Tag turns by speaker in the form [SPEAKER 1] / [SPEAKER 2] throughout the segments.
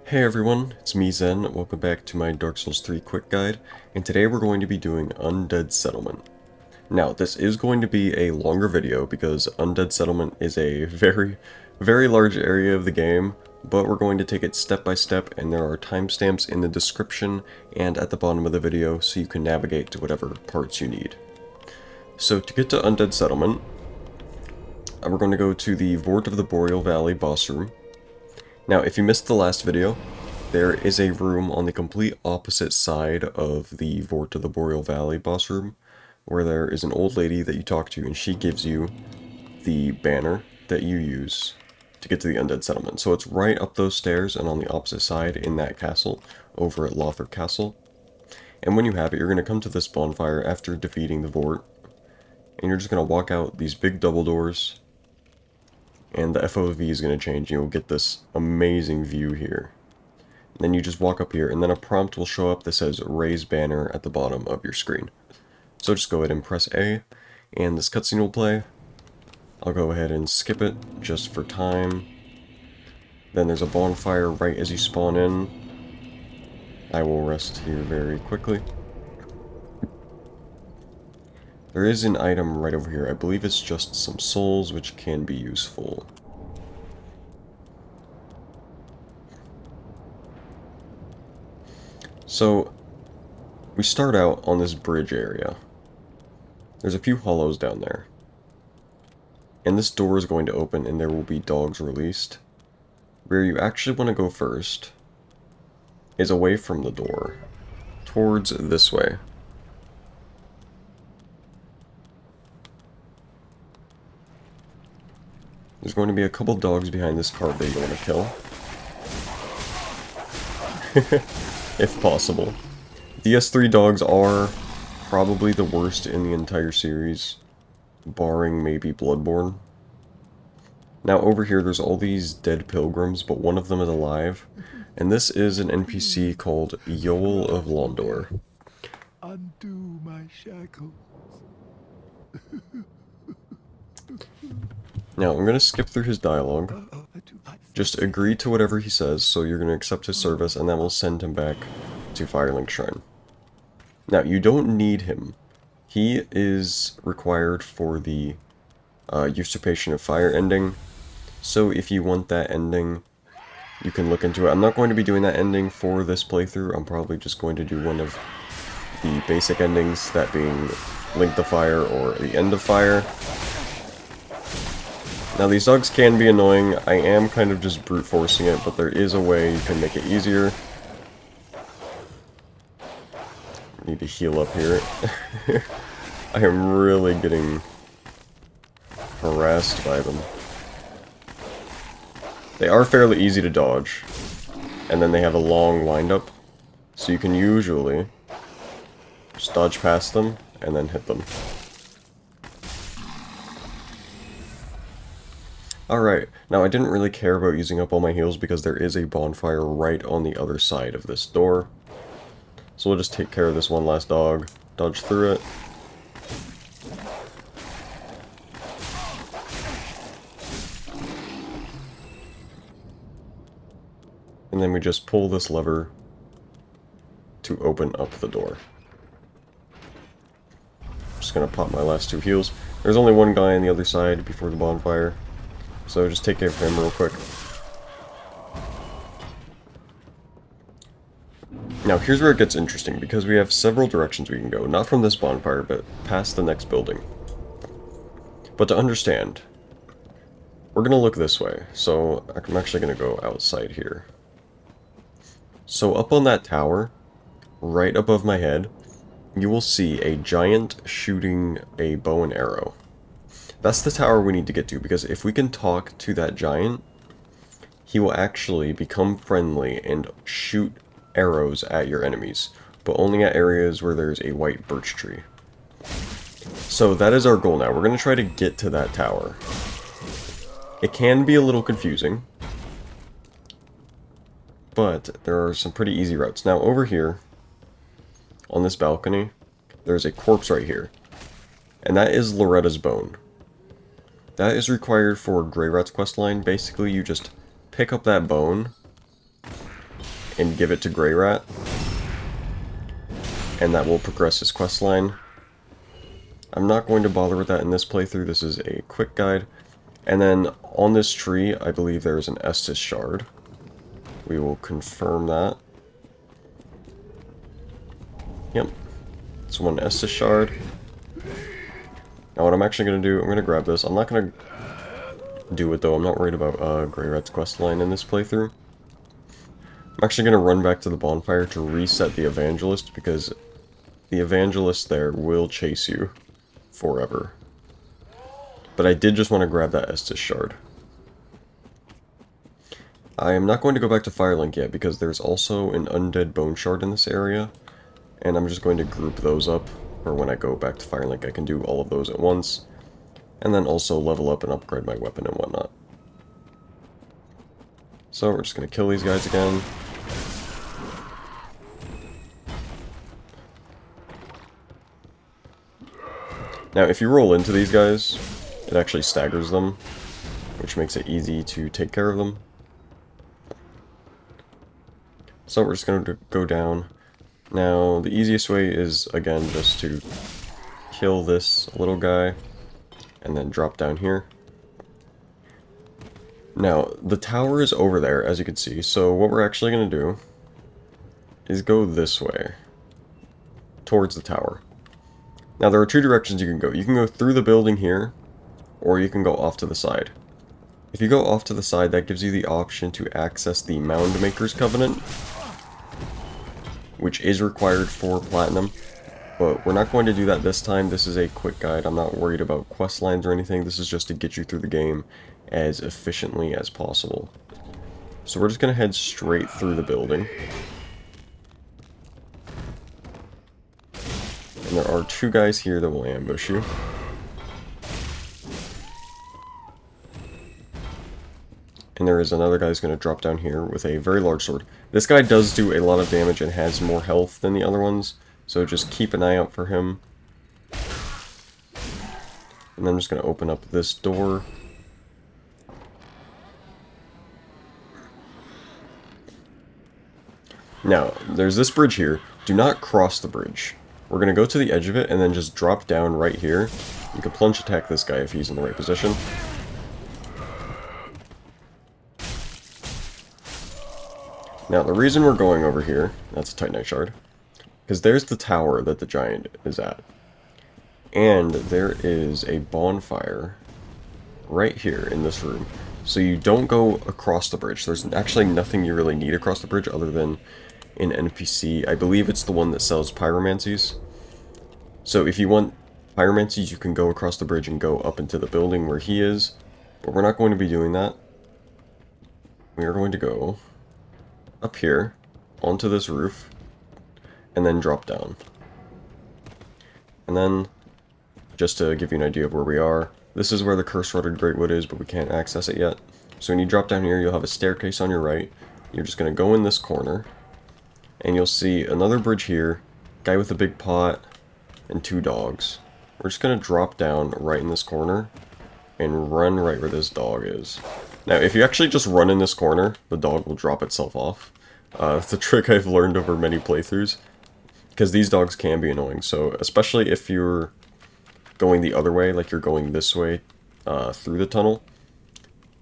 [SPEAKER 1] Hey everyone, it's me Zen, welcome back to my Dark Souls 3 quick guide, and today we're going to be doing Undead Settlement. Now, this is going to be a longer video because Undead Settlement is a very large area of the game, but we're going to take it step by step, and there are timestamps in the description and at the bottom of the video so you can navigate to whatever parts you need. So to get to Undead Settlement, we're going to go to the Vort of the Boreal Valley boss room. Now, if you missed the last video, there is a room on the complete opposite side of the Vort of the Boreal Valley boss room, where there is an old lady that you talk to, and she gives you the banner that you use to get to the Undead Settlement. So it's right up those stairs and on the opposite side in that castle, over at Lothar Castle. And when you have it, you're going to come to this bonfire after defeating the Vort, and you're just going to walk out these big double doors, and the FOV is going to change, and you'll get this amazing view here. And then you just walk up here, and then a prompt will show up that says Raise Banner at the bottom of your screen. So just go ahead and press A, and this cutscene will play. I'll go ahead and skip it, just for time. Then there's a bonfire right as you spawn in. I will rest here very quickly. There is an item right over here. I believe it's just some souls, which can be useful. So, we start out on this bridge area. There's a few hollows down there. And this door is going to open and there will be dogs released. Where you actually want to go first is away from the door, towards this way. There's going to be a couple dogs behind this cart that you want to kill. If possible. The S3 dogs are probably the worst in the entire series, barring maybe Bloodborne. Now over here there's all these dead pilgrims, but one of them is alive, and this is an NPC called Yoel of Londor.
[SPEAKER 2] Undo my shackles.
[SPEAKER 1] Now I'm going to skip through his dialogue. Just agree to whatever he says, so you're going to accept his service, and that will send him back to Firelink Shrine. Now, you don't need him. He is required for the Usurpation of Fire ending, so if you want that ending, you can look into it. I'm not going to be doing that ending for this playthrough. I'm probably just going to do one of the basic endings, that being Link the Fire or the End of Fire. Now these dogs can be annoying. I am kind of just brute forcing it, but there is a way you can make it easier. Need to heal up here. I am really getting harassed by them. They are fairly easy to dodge, and then they have a long windup, so you can usually just dodge past them and then hit them. Alright, now I didn't really care about using up all my heals because there is a bonfire right on the other side of this door. So we'll just take care of this one last dog, dodge through it. And then we just pull this lever to open up the door. Just gonna pop my last two heals. There's only one guy on the other side before the bonfire, so just take care of him real quick. Now here's where it gets interesting, because we have several directions we can go, not from this bonfire, but past the next building. But to understand, we're gonna look this way, so I'm actually gonna go outside here. So up on that tower, right above my head, you will see a giant shooting a bow and arrow. That's the tower we need to get to, because if we can talk to that giant, he will actually become friendly and shoot arrows at your enemies, but only at areas where there's a white birch tree. So that is our goal now. We're going to try to get to that tower. It can be a little confusing, but there are some pretty easy routes. Now over here, on this balcony, there's a corpse right here, and that is Loretta's bone. That is required for Grey Rat's questline. Basically, you just pick up that bone, and give it to Grey Rat. And that will progress his quest line. I'm not going to bother with that in this playthrough. This is a quick guide. And then on this tree, I believe there is an Estus shard. We will confirm that. Yep. It's one Estus shard. Now what I'm actually going to do, I'm going to grab this. I'm not going to do it though. I'm not worried about Grey Rat's quest line in this playthrough. I'm actually going to run back to the bonfire to reset the Evangelist, because the Evangelist there will chase you forever. But I did just want to grab that Estus shard. I am not going to go back to Firelink yet, because there's also an Undead Bone Shard in this area. And I'm just going to group those up, or when I go back to Firelink I can do all of those at once. And then also level up and upgrade my weapon and whatnot. So we're just going to kill these guys again. Now if you roll into these guys, it actually staggers them, which makes it easy to take care of them. So we're just going to go down. Now the easiest way is, again, just to kill this little guy and then drop down here. Now the tower is over there, as you can see, so what we're actually going to do is go this way towards the tower. Now there are two directions you can go. You can go through the building here, or you can go off to the side. If you go off to the side, that gives you the option to access the Mound Maker's Covenant, which is required for Platinum, but we're not going to do that this time. This is a quick guide. I'm not worried about quest lines or anything. This is just to get you through the game as efficiently as possible. So we're just going to head straight through the building. And there are two guys here that will ambush you. And there is another guy who's going to drop down here with a very large sword. This guy does do a lot of damage and has more health than the other ones, so just keep an eye out for him. And then I'm just going to open up this door. Now, there's this bridge here. Do not cross the bridge. We're going to go to the edge of it and then just drop down right here. You can plunge attack this guy if he's in the right position. Now, the reason we're going over here, that's a Titanite shard, because there's the tower that the giant is at. And there is a bonfire right here in this room. So you don't go across the bridge. There's actually nothing you really need across the bridge other than an NPC. I believe it's the one that sells pyromancies. So if you want pyromancies, you can go across the bridge and go up into the building where he is. But we're not going to be doing that. We are going to go up here onto this roof and then drop down. And then, just to give you an idea of where we are, this is where the curse-rotted Greatwood is, but we can't access it yet. So when you drop down here, you'll have a staircase on your right. You're just going to go in this corner, and you'll see another bridge here, guy with a big pot, and two dogs. We're just going to drop down right in this corner and run right where this dog is. Now, if you actually just run in this corner, the dog will drop itself off. It's a trick I've learned over many playthroughs, because these dogs can be annoying. So, especially if you're going the other way, like you're going this way through the tunnel,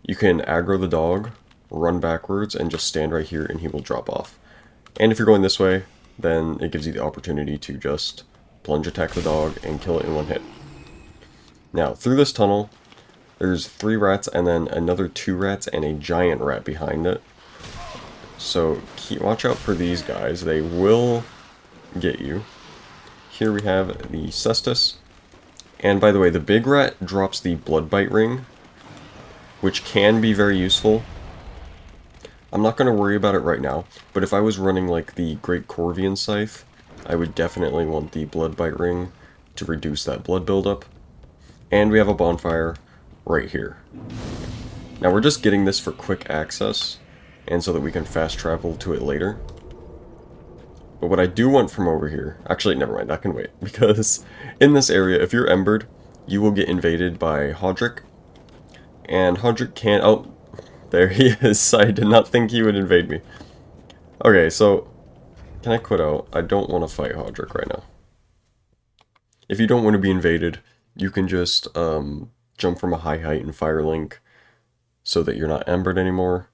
[SPEAKER 1] you can aggro the dog, run backwards, and just stand right here and he will drop off. And if you're going this way, then it gives you the opportunity to just plunge attack the dog and kill it in one hit. Now, through this tunnel, there's 3 rats and then another 2 rats and a giant rat behind it. So watch out for these guys. They will get you. Here we have the cestus. And by the way, the big rat drops the blood bite ring, which can be very useful. I'm not going to worry about it right now, but if I was running like the Great Corvian Scythe, I would definitely want the blood bite ring to reduce that blood buildup. And we have a bonfire right here. Now we're just getting this for quick access, and so that we can fast travel to it later. But what I do want from over here, actually never mind, that can wait, because in this area, if you're embered, you will get invaded by Hodrick, and Hodrick can't, oh, there he is. I did not think he would invade me. Okay, so can I quit out? I don't want to fight Hodrick right now. If you don't want to be invaded, you can just jump from a high height and fire link so that you're not embered anymore,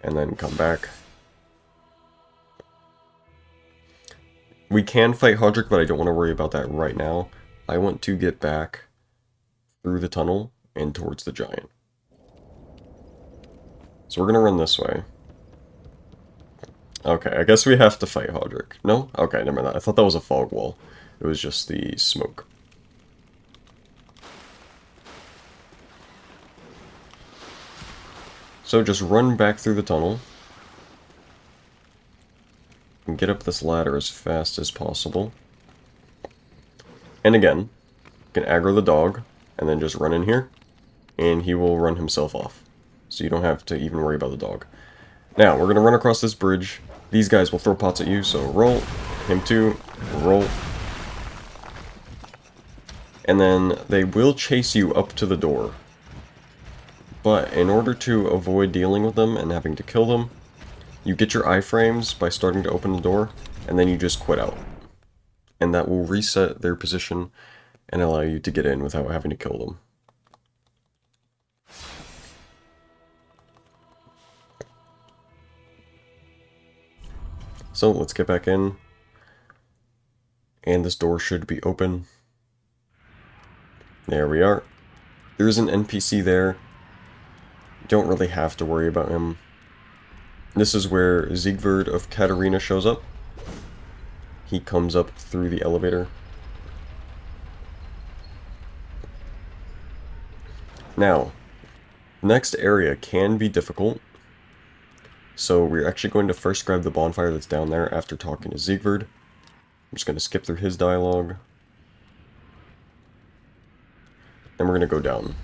[SPEAKER 1] and then come back. We can fight Hodrick, but I don't want to worry about that right now. I want to get back through the tunnel and towards the giant. So we're going to run this way. Okay, I guess we have to fight Hodrick. No? Okay, never mind. I thought that was a fog wall. It was just the smoke. So just run back through the tunnel. And get up this ladder as fast as possible. And again, you can aggro the dog, and then just run in here, and he will run himself off. So you don't have to even worry about the dog. Now, we're going to run across this bridge. These guys will throw pots at you, so roll. Him too. Roll. And then they will chase you up to the door. But in order to avoid dealing with them and having to kill them, you get your iframes by starting to open the door, and then you just quit out. And that will reset their position and allow you to get in without having to kill them. So let's get back in. And this door should be open. There we are. There is an NPC there. Don't really have to worry about him. This is where Siegward of Katarina shows up. He comes up through the elevator. Now, next area can be difficult. So we're actually going to first grab the bonfire that's down there after talking to Siegward. I'm just going to skip through his dialogue. And we're going to go down.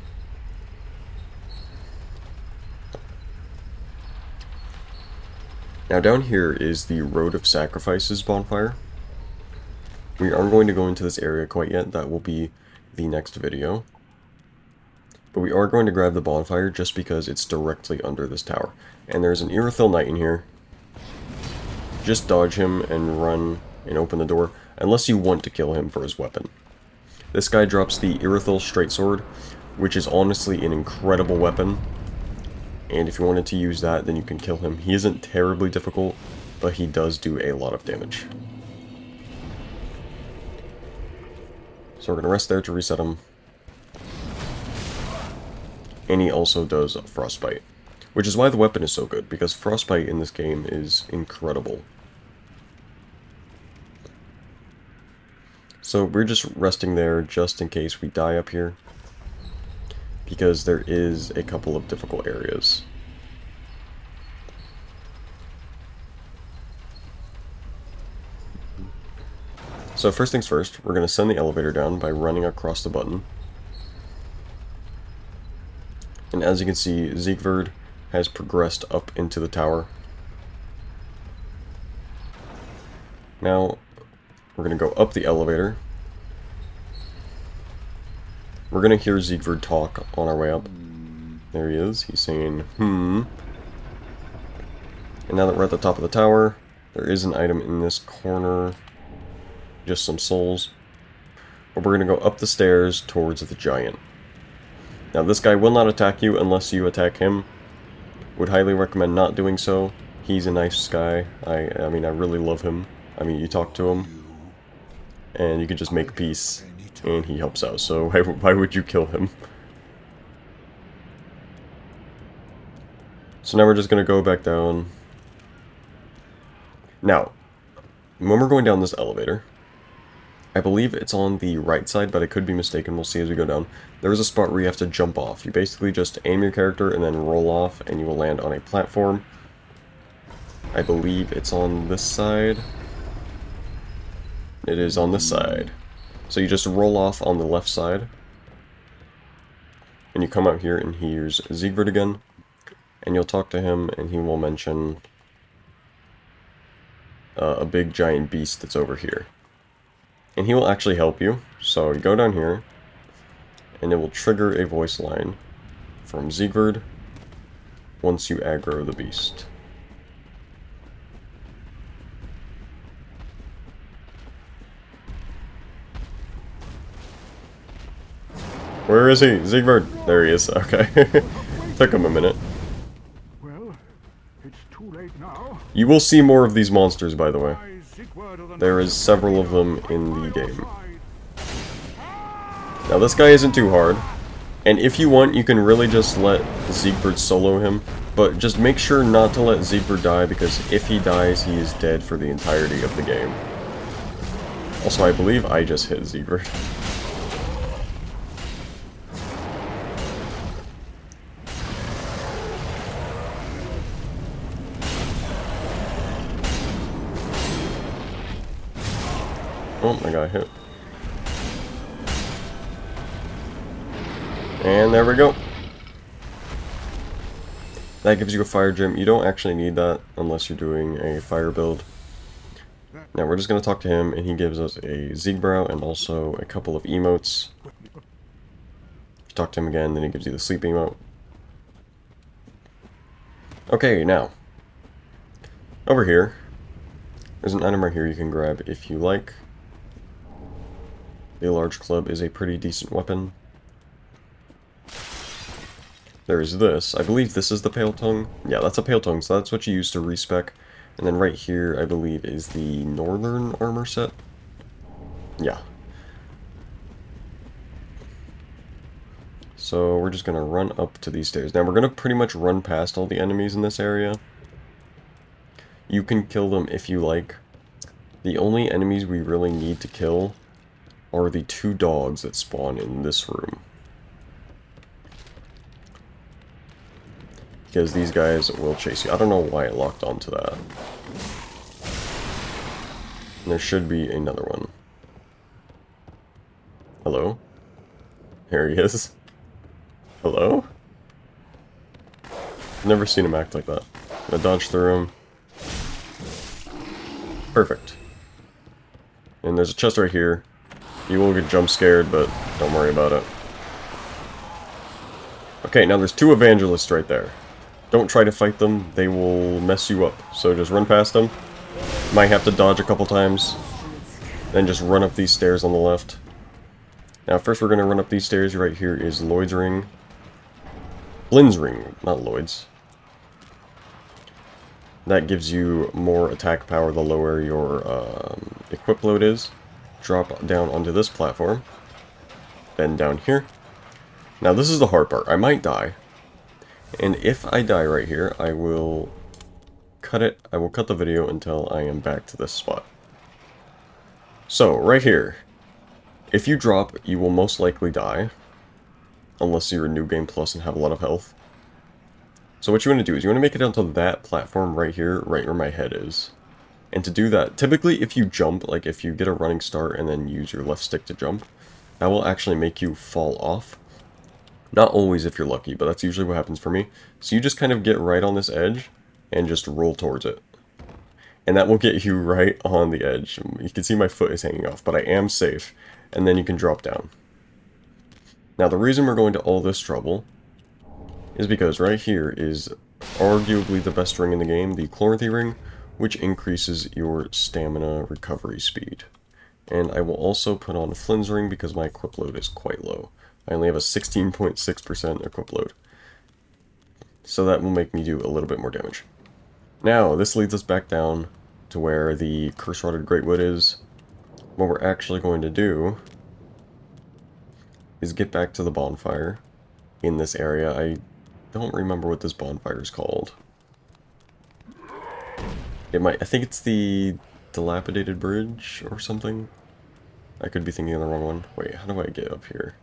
[SPEAKER 1] Now down here is the Road of Sacrifices bonfire. We aren't going to go into this area quite yet. That will be the next video. But we are going to grab the bonfire just because it's directly under this tower. And there's an Irithyll Knight in here. Just dodge him and run and open the door, unless you want to kill him for his weapon. This guy drops the Irithyll Straight Sword, which is honestly an incredible weapon. And if you wanted to use that, then you can kill him. He isn't terribly difficult, but he does do a lot of damage. So we're going to rest there to reset him. And he also does Frostbite, which is why the weapon is so good, because Frostbite in this game is incredible. So we're just resting there just in case we die up here, because there is a couple of difficult areas. So first things first, we're going to send the elevator down by running across the button. And as you can see, Siegward has progressed up into the tower. Now, we're going to go up the elevator. We're going to hear Siegward talk on our way up. There he is. He's saying, And now that we're at the top of the tower, there is an item in this corner. Just some souls. But we're going to go up the stairs towards the giant. Now this guy will not attack you unless you attack him. Would highly recommend not doing so. He's a nice guy. I mean, I really love him. I mean, you talk to him, and you can just make peace, and he helps out. So why would you kill him? So now we're just going to go back down. Now, when we're going down this elevator, I believe it's on the right side, but I could be mistaken. We'll see as we go down. There is a spot where you have to jump off. You basically just aim your character and then roll off, and you will land on a platform. I believe it's on this side. It is on this side. So you just roll off on the left side. And you come out here, and here's Siegward again. And you'll talk to him, and he will mention a big giant beast that's over here. And he will actually help you. So you go down here, and it will trigger a voice line from Siegward once you aggro the beast. Where is he? Siegward! There he is. Okay. Took him a minute.
[SPEAKER 2] Well, it's too late now.
[SPEAKER 1] You will see more of these monsters, by the way.
[SPEAKER 2] I, Siegward of the
[SPEAKER 1] There is
[SPEAKER 2] Knights of
[SPEAKER 1] several of
[SPEAKER 2] Freedom,
[SPEAKER 1] them in the
[SPEAKER 2] by your
[SPEAKER 1] game.
[SPEAKER 2] side.
[SPEAKER 1] Now, this guy isn't too hard. And if you want, you can really just let Siegward solo him. But just make sure not to let Siegward die, because if he dies, he is dead for the entirety of the game. Also, I believe I just hit Siegward. Oh, I got hit. And there we go. That gives you a fire gem. You don't actually need that unless you're doing a fire build. Now we're just going to talk to him, and he gives us a Siegbrow and also a couple of emotes. If you talk to him again, then he gives you the sleep emote. Okay, now. Over here. There's an item right here you can grab if you like. The large club is a pretty decent weapon. There's this. I believe this is the Pale Tongue. Yeah, that's a Pale Tongue, so that's what you use to respec. And then right here, I believe, is the Northern Armor set. Yeah. So we're just going to run up to these stairs. Now we're going to pretty much run past all the enemies in this area. You can kill them if you like. The only enemies we really need to kill are the 2 dogs that spawn in this room. Because these guys will chase you. I don't know why it locked onto that. And there should be another one. Hello? Here he is. Hello? I've never seen him act like that. I'm gonna dodge through him. Perfect. And there's a chest right here. You will get jump scared, but don't worry about it. Okay, now there's 2 evangelists right there. Don't try to fight them, they will mess you up. So just run past them. Might have to dodge a couple times. Then just run up these stairs on the left. Now first we're going to run up these stairs. Right here is Lloyd's Ring. Flynn's Ring, not Lloyd's. That gives you more attack power the lower your equip load is. Drop down onto this platform. Then down here. Now this is the hard part. I might die. And if I die right here, I will cut it. I will cut the video until I am back to this spot. So, right here. If you drop, you will most likely die. Unless you're a New Game Plus and have a lot of health. So what you want to do is you want to make it onto that platform right here, right where my head is. And to do that, typically if you jump, like if you get a running start and then use your left stick to jump, that will actually make you fall off. Not always if you're lucky, but that's usually what happens for me. So you just kind of get right on this edge and just roll towards it. And that will get you right on the edge. You can see my foot is hanging off, but I am safe. And then you can drop down. Now the reason we're going to all this trouble is because right here is arguably the best ring in the game, the Chloranthy ring, which increases your stamina recovery speed. And I will also put on Flynn's ring because my equip load is quite low. I only have a 16.6% equip load. So that will make me do a little bit more damage. Now, this leads us back down to where the curse-rotted Greatwood is. What we're actually going to do is get back to the bonfire in this area. I don't remember what this bonfire is called. I think it's the dilapidated bridge or something. I could be thinking of the wrong one. Wait, how do I get up here?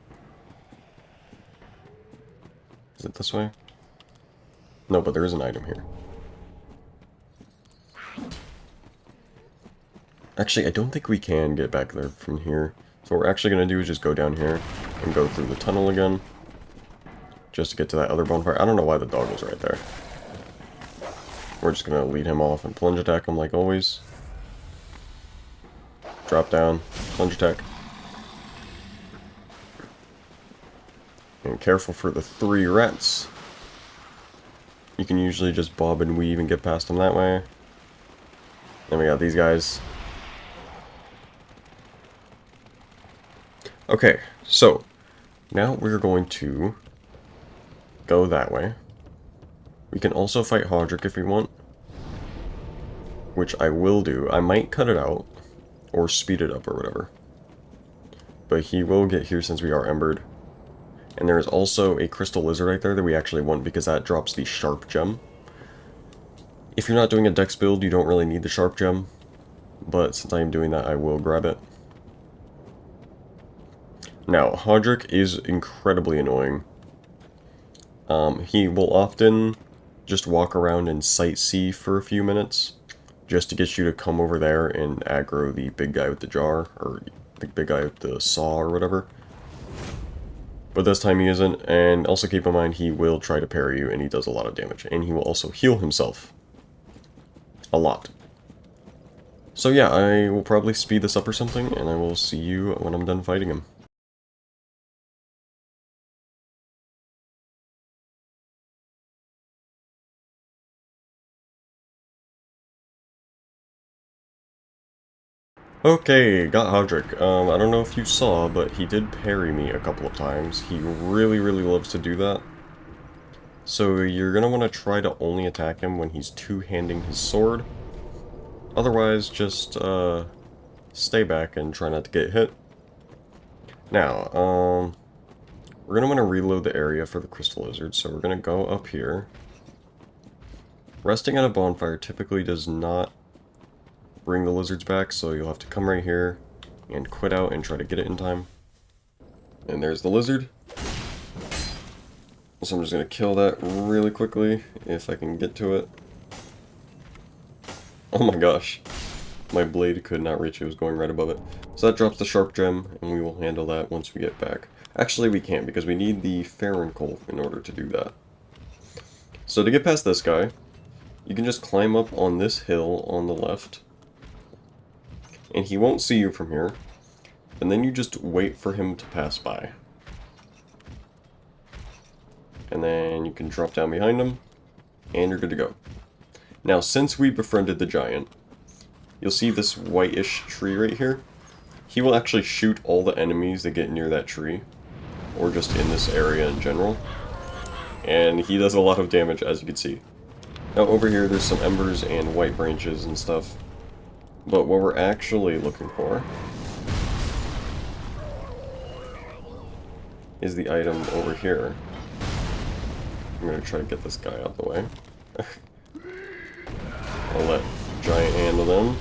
[SPEAKER 1] Is it this way? No, but there is an item here. Actually, I don't think we can get back there from here. So what we're actually going to do is just go down here and go through the tunnel again. Just to get to that other bonfire. I don't know why the dog was right there. We're just going to lead him off and plunge attack him like always. Drop down, plunge attack. And careful for the 3 rats. You can usually just bob and weave and get past them that way. Then we got these guys. Okay, so Now we're going to go that way. We can also fight Hodrick if we want, which I will do. I might cut it out, or speed it up or whatever. But he will get here since we are embered. And there is also a crystal lizard right there that we actually want because that drops the sharp gem. If you're not doing a dex build, you don't really need the sharp gem. But since I am doing that, I will grab it. Now, Hodrick is incredibly annoying. He will often just walk around and sightsee for a few minutes, just to get you to come over there and aggro the big guy with the jar, or the big guy with the saw or whatever. But this time he isn't, and also keep in mind he will try to parry you, and he does a lot of damage, and he will also heal himself. A lot. So yeah, I will probably speed this up or something, and I will see you when I'm done fighting him. Okay, got Hodrick. I don't know if you saw, but he did parry me a couple of times. He really, really loves to do that. So you're going to want to try to only attack him when he's two-handing his sword. Otherwise, just stay back and try not to get hit. Now, we're going to want to reload the area for the crystal lizard, so we're going to go up here. Resting on a bonfire typically does not bring the lizards back, so you'll have to come right here and quit out and try to get it in time. And there's the lizard. So I'm just going to kill that really quickly, if I can get to it. Oh my gosh. My blade could not reach it, it was going right above it. So that drops the sharp gem, and we will handle that once we get back. Actually, we can't, because we need the Farron coal in order to do that. So to get past this guy, you can just climb up on this hill on the left. And he won't see you from here. And then you just wait for him to pass by. And then you can drop down behind him, and you're good to go. Now, since we befriended the giant, you'll see this whitish tree right here. He will actually shoot all the enemies that get near that tree, or just in this area in general. And he does a lot of damage, as you can see. Now, over here, there's some embers and white branches and stuff. But what we're actually looking for is the item over here. I'm going to try to get this guy out of the way. I'll let Giant handle them.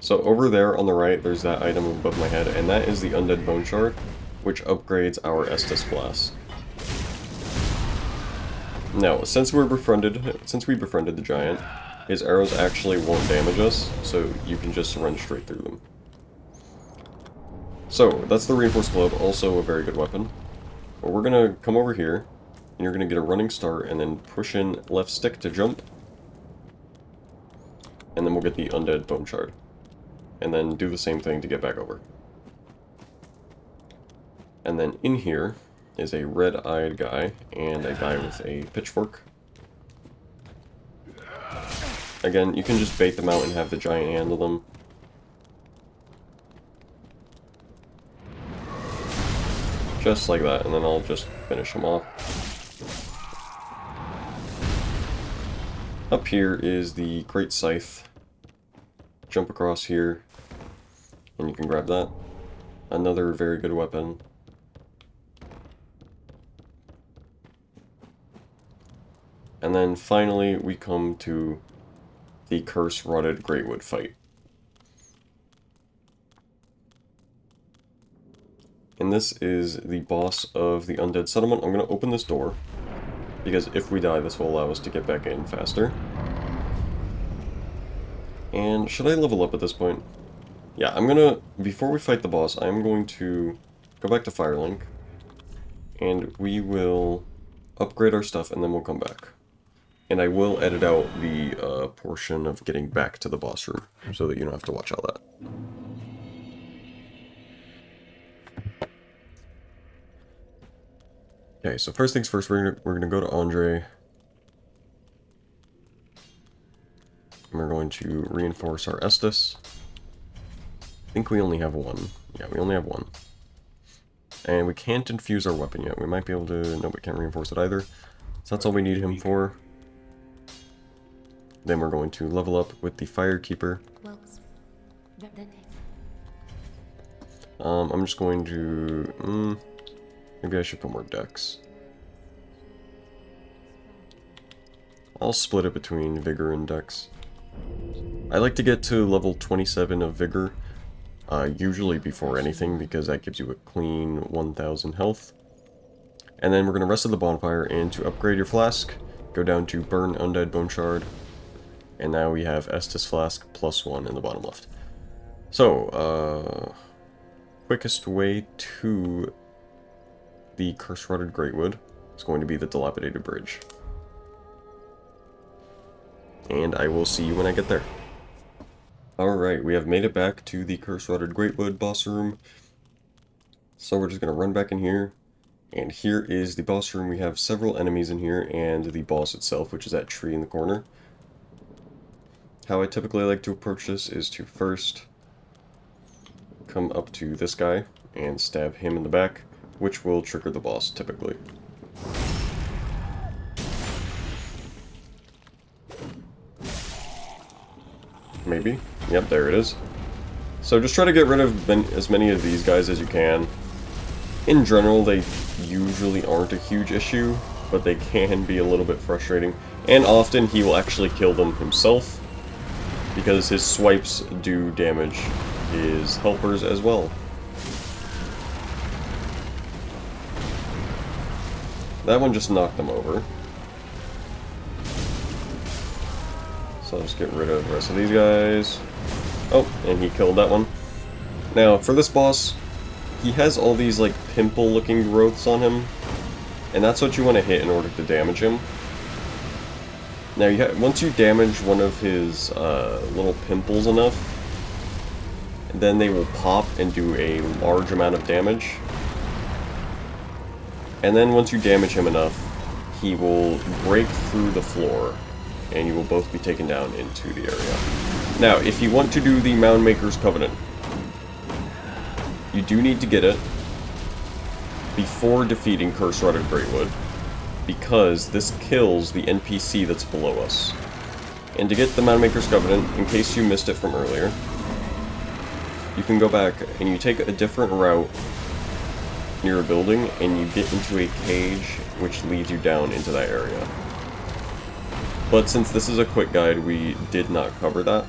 [SPEAKER 1] So over there on the right, there's that item above my head, and that is the Undead Bone Shard, which upgrades our Estus Flask. Now, since we befriended the giant, his arrows actually won't damage us, so you can just run straight through them. So, that's the Reinforced Club, also a very good weapon. But we're gonna come over here, and you're gonna get a running start, and then push in left stick to jump. And then we'll get the Undead Bone Shard. And then do the same thing to get back over. And then in here is a red-eyed guy, and a guy with a pitchfork. Again, you can just bait them out and have the giant handle them. Just like that, and then I'll just finish them off. Up here is the Great Scythe. Jump across here, and you can grab that. Another very good weapon. And then finally, we come to the Curse-Rotted Greatwood fight. And this is the boss of the Undead Settlement. I'm going to open this door, because if we die, this will allow us to get back in faster. And should I level up at this point? Yeah, I'm gonna, before we fight the boss, I'm going to go back to Firelink, and we will upgrade our stuff, and then we'll come back. And I will edit out the portion of getting back to the boss room, so that you don't have to watch all that. Okay, so first things first, we're gonna go to Andre. And we're going to reinforce our Estus. I think we only have one. Yeah, we only have one. And we can't infuse our weapon yet. We might be able to... No, we can't reinforce it either. So that's all we need him for. Then we're going to level up with the Firekeeper. I'm just going to... maybe I should put more decks. I'll split it between Vigor and Dex. I like to get to level 27 of Vigor, usually before anything, because that gives you a clean 1000 health. And then we're going to rest at the bonfire, and to upgrade your flask, go down to Burn Undead Bone Shard. And now we have Estus Flask +1 in the bottom left. So, quickest way to the Curse-Rotted Greatwood is going to be the Dilapidated Bridge. And I will see you when I get there. Alright, we have made it back to the Curse-Rotted Greatwood boss room. So we're just going to run back in here. And here is the boss room. We have several enemies in here and the boss itself, which is that tree in the corner. How I typically like to approach this is to first come up to this guy and stab him in the back, which will trigger the boss typically. Maybe. Yep, there it is. So just try to get rid of as many of these guys as you can. In general, they usually aren't a huge issue, but they can be a little bit frustrating. And often he will actually kill them himself, because his swipes do damage his helpers as well. That one just knocked them over. So I'll just get rid of the rest of these guys. Oh, and he killed that one. Now, for this boss, he has all these, like, pimple-looking growths on him. And that's what you want to hit in order to damage him. Now, once you damage one of his little pimples enough, then they will pop and do a large amount of damage. And then once you damage him enough, he will break through the floor, and you will both be taken down into the area. Now, if you want to do the Moundmaker's Covenant, you do need to get it before defeating Curse-Rotted Greatwood, because this kills the NPC that's below us. And to get the Moundmaker's Covenant, in case you missed it from earlier, you can go back and you take a different route near a building, and you get into a cage which leads you down into that area. But since this is a quick guide, we did not cover that.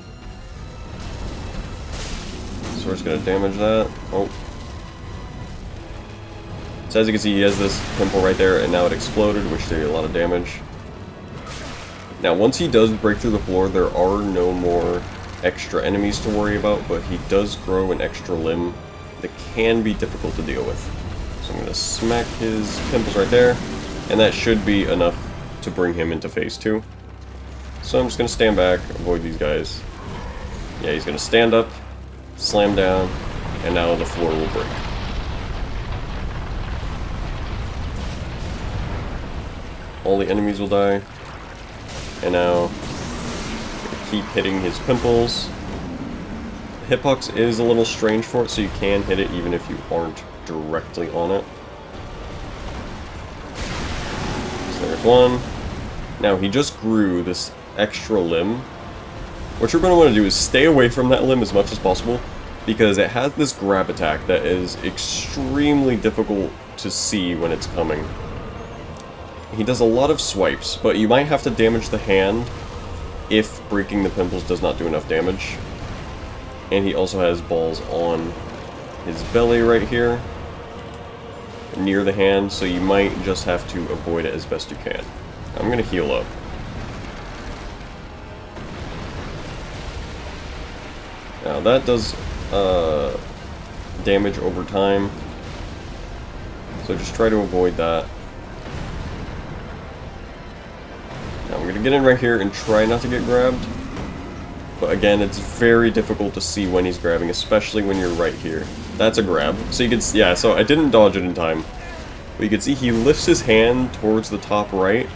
[SPEAKER 1] So we're just going to damage that. Oh. So as you can see, he has this pimple right there, and now it exploded, which did a lot of damage. Now, once he does break through the floor, there are no more extra enemies to worry about, but he does grow an extra limb that can be difficult to deal with. So I'm going to smack his pimples right there, and that should be enough to bring him into phase 2. So I'm just going to stand back, avoid these guys. Yeah, he's going to stand up, slam down, and now the floor will break. All the enemies will die. And now, keep hitting his pimples. Hitbox is a little strange for it, so you can hit it even if you aren't directly on it. So there's one. Now, he just grew this extra limb. What you're going to want to do is stay away from that limb as much as possible, because it has this grab attack that is extremely difficult to see when it's coming. He does a lot of swipes, but you might have to damage the hand if breaking the pimples does not do enough damage. And he also has balls on his belly right here, near the hand, so you might just have to avoid it as best you can. I'm going to heal up. Now that does damage over time, so just try to avoid that. Now I'm going to get in right here and try not to get grabbed, but again, it's very difficult to see when he's grabbing, especially when you're right here. That's a grab. So you can see, yeah, so I didn't dodge it in time, but you can see he lifts his hand towards the top right,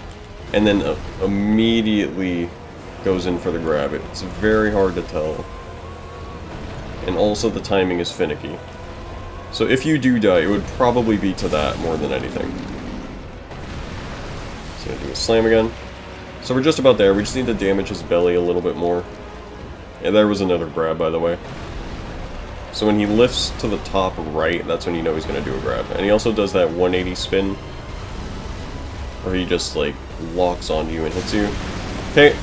[SPEAKER 1] and then immediately goes in for the grab. It's very hard to tell. And also the timing is finicky. So if you do die, it would probably be to that more than anything. So do a slam again. So we're just about there. We just need to damage his belly a little bit more. And there was another grab, by the way. So when he lifts to the top right, that's when you know he's going to do a grab. And he also does that 180 spin, where he just, like, locks onto you and hits you. Okay,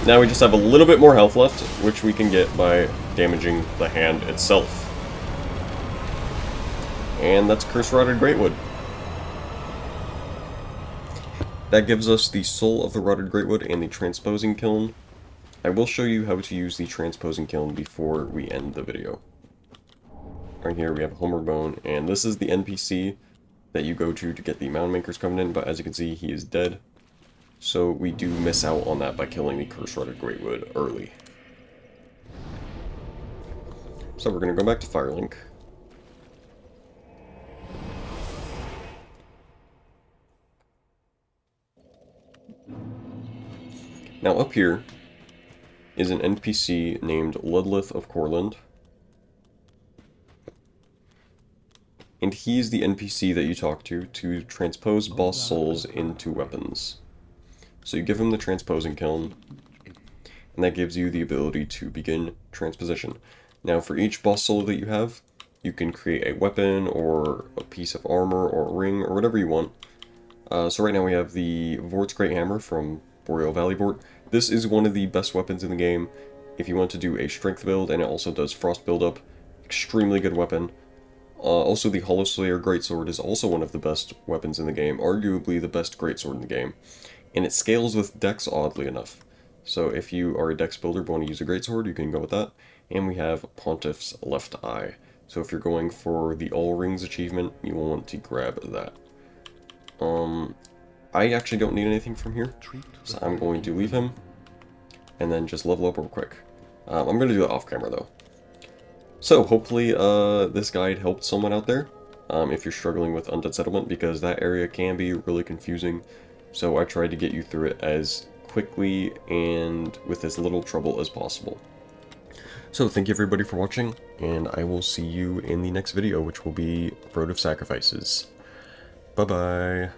[SPEAKER 1] now we just have a little bit more health left, which we can get by damaging the hand itself. And that's Curse-Rotted Greatwood. That gives us the Soul of the Rotted Greatwood and the Transposing Kiln. I will show you how to use the Transposing Kiln before we end the video. Right here we have Homeward Bone, and this is the NPC that you go to get the Moundmaker's Covenant, but as you can see, he is dead. So we do miss out on that by killing the Curse-Rotted Greatwood early. So we're going to go back to Firelink. Now up here is an NPC named Ludleth of Corland. And he's the NPC that you talk to transpose boss souls into weapons. So you give him the Transposing Kiln, and that gives you the ability to begin transposition. Now for each boss soul that you have, you can create a weapon, or a piece of armor, or a ring, or whatever you want. So right now we have the Vort's Great Hammer from Boreal Valley Vort. This is one of the best weapons in the game. If you want to do a strength build, and it also does frost buildup, extremely good weapon. Also, the Hollow Slayer Greatsword is also one of the best weapons in the game, arguably the best greatsword in the game. And it scales with Dex, oddly enough. So if you are a Dex builder but want to use a greatsword, you can go with that. And we have Pontiff's Left Eye. So if you're going for the All Rings achievement, you will want to grab that. I actually don't need anything from here, so I'm going to leave him, and then just level up real quick. I'm going to do that off camera though. So hopefully this guide helped someone out there, if you're struggling with Undead Settlement, because that area can be really confusing. So I tried to get you through it as quickly and with as little trouble as possible. So thank you everybody for watching, and I will see you in the next video, which will be Road of Sacrifices. Bye bye.